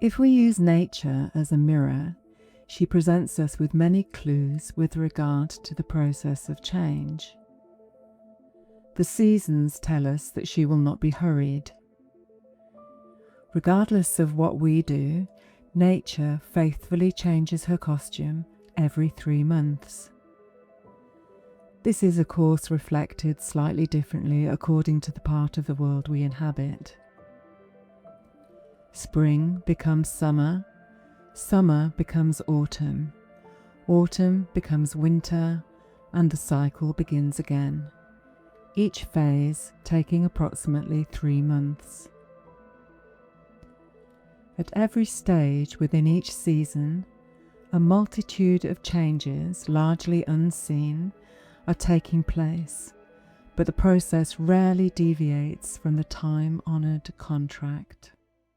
If we use nature as a mirror, she presents us with many clues with regard to the process of change. The seasons tell us that she will not be hurried. Regardless of what we do, nature faithfully changes her costume every 3 months. This is, of course, reflected slightly differently according to the part of the world we inhabit. Spring becomes summer, summer becomes autumn, autumn becomes winter, and the cycle begins again, each phase taking approximately 3 months. At every stage within each season, a multitude of changes, largely unseen, are taking place, but the process rarely deviates from the time-honoured contract.